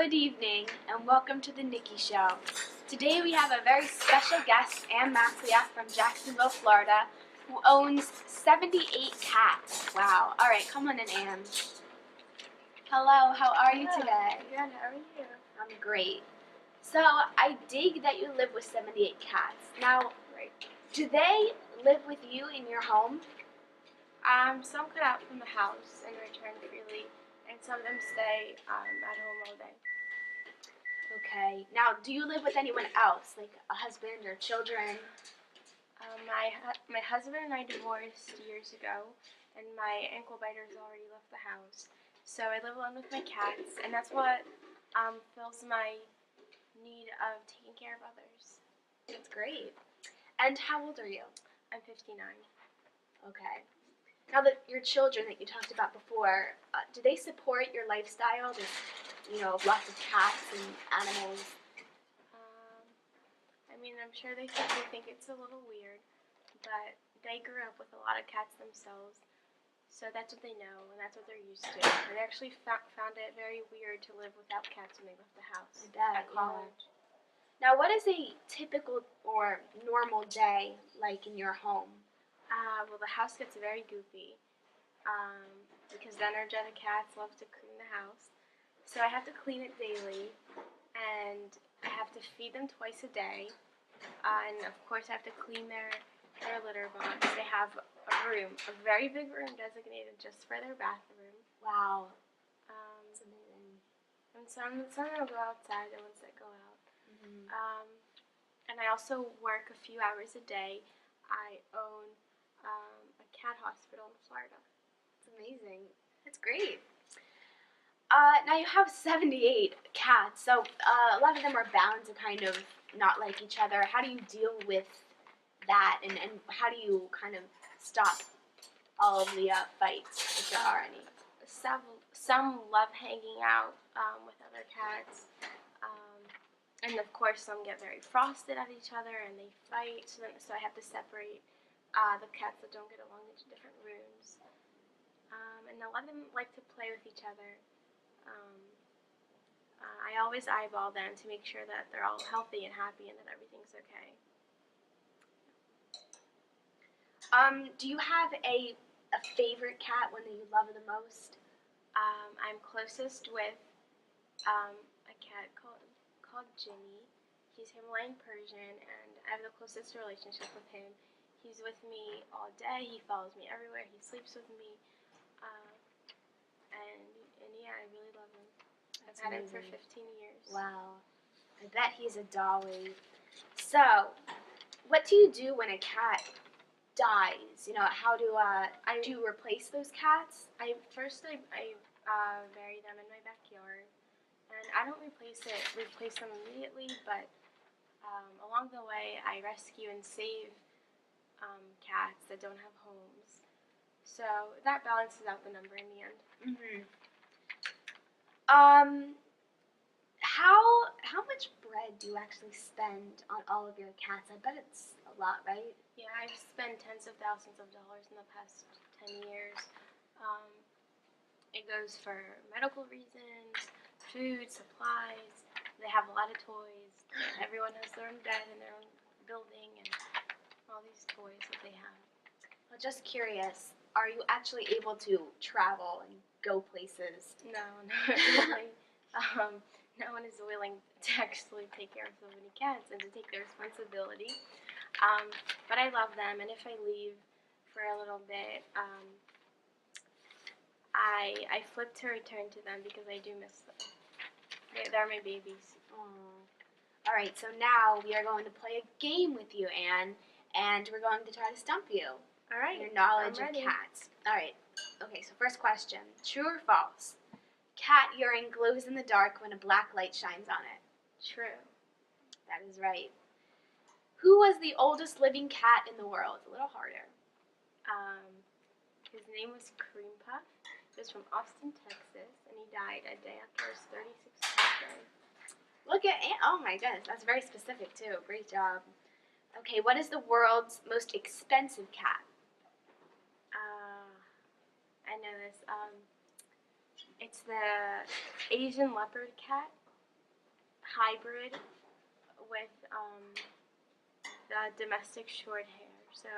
Good evening, and welcome to the Nikki Show. Today we have a very special guest, Ann Macleod from Jacksonville, Florida, who owns 78 cats. Wow. All right, come on in, Ann. Hello, how are you today? Good, how are you? I'm great. So, I dig that you live with 78 cats. Now, do they live with you in your home? Some cut out from the house and return freely, and some of them stay at home all day. Okay. Now, do you live with anyone else, like a husband or children? My husband and I divorced years ago, and my ankle biter's already left the house. So I live alone with my cats, and that's what fills my need of taking care of others. That's great. And how old are you? I'm 59. Okay. Now that your children that you talked about before, do they support your lifestyle? There's, lots of cats and animals. I'm sure they probably think it's a little weird, but they grew up with a lot of cats themselves, so that's what they know and that's what they're used to. And they actually found it very weird to live without cats when they left the house at college. Yeah. Now, what is a typical or normal day like in your home? Well, the house gets very goofy because the energetic cats love to clean the house. So I have to clean it daily, and I have to feed them twice a day. And of course, I have to clean their litter box. They have a very big room designated just for their bathroom. Wow. That's amazing. And some will go outside, the ones that go out. Mm-hmm. And I also work a few hours a day. I own a cat hospital in Florida. That's amazing. That's great. Now you have 78 cats, so a lot of them are bound to kind of not like each other. How do you deal with that, and how do you kind of stop all of the fights, if there are any? Some love hanging out with other cats, and of course some get very frosted at each other and they fight, so I have to separate the cats that don't get along into different rooms. And a lot of them like to play with each other. I always eyeball them to make sure that they're all healthy and happy and that everything's okay. Do you have a favorite cat, one that you love the most? I'm closest with a cat called Jimmy. He's Himalayan Persian, and I have the closest relationship with him. He's with me all day. He follows me everywhere. He sleeps with me. And yeah, I really love him. I've had him for 15 years. Wow. I bet he's a dolly. So, what do you do when a cat dies? How do you replace those cats? I bury them in my backyard, and I don't replace them immediately, but along the way I rescue and save cats that don't have homes. So that balances out the number in the end. Mm-hmm. How much bread do you actually spend on all of your cats? I bet it's a lot, right? Yeah, I've spent tens of thousands of dollars in the past 10 years. It goes for medical reasons, food, supplies. They have a lot of toys. Everyone has their own bed in their own building and all these toys that they have. Well, just curious, are you actually able to travel and go places? No, not really. No one is willing to actually take care of so many cats and to take the responsibility. But I love them, and if I leave for a little bit, I flip to return to them because I do miss them. They're my babies. Aww. All right, so now we are going to play a game with you, Ann, and we're going to try to stump you. All right. Your knowledge of cats. All right. Okay, so first question. True or false? Cat urine glows in the dark when a black light shines on it. True. That is right. Who was the oldest living cat in the world? A little harder. His name was Cream Puff. He was from Austin, Texas, and he died a day after his 36th birthday. Look at Ann. Oh my goodness, that's very specific too. Great job. Okay, what is the world's most expensive cat? I know this. It's the Asian leopard cat. hybrid with the domestic short hair. So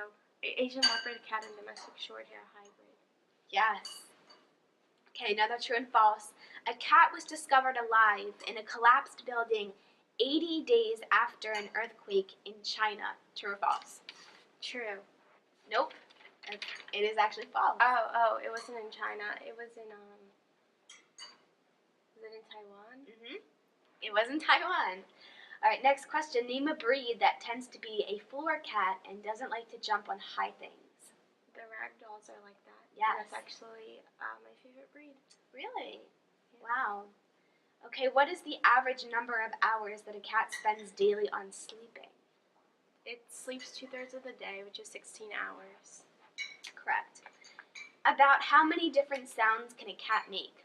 Asian leopard cat and domestic short hair hybrid. Yes. Okay, another true and false. A cat was discovered alive in a collapsed building 80 days after an earthquake in China. True or false? True. Nope. It is actually false. Oh, it wasn't in China. It was in Taiwan? Mm-hmm. It was in Taiwan. All right, next question. Name a breed that tends to be a floor cat and doesn't like to jump on high things. The ragdolls are like that. Yes. That's actually my favorite breed. Really? Yeah. Wow. Okay, what is the average number of hours that a cat spends daily on sleeping? It sleeps 2/3 of the day, which is 16 hours. Correct. About how many different sounds can a cat make?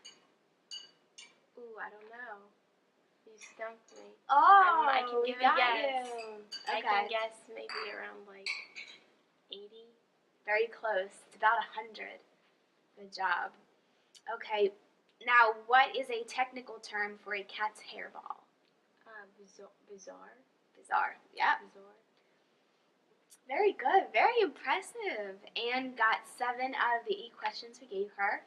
Ooh, I don't know. You stumped me. Oh, I can give a guess. Okay. I can guess maybe around like 80. Very close. It's about 100. Good job. Okay, now what is a technical term for a cat's hairball? Bizarre. Bizarre. Yeah. Bizarre. Very good. Very impressive. Anne got 7 out of the 8 questions we gave her.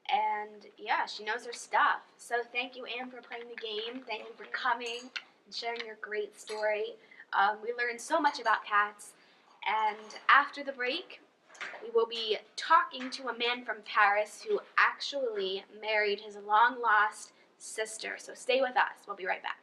And yeah, she knows her stuff. So thank you, Anne, for playing the game. Thank you for coming and sharing your great story. We learned so much about cats. And after the break, we will be talking to a man from Paris who actually married his long-lost sister. So stay with us. We'll be right back.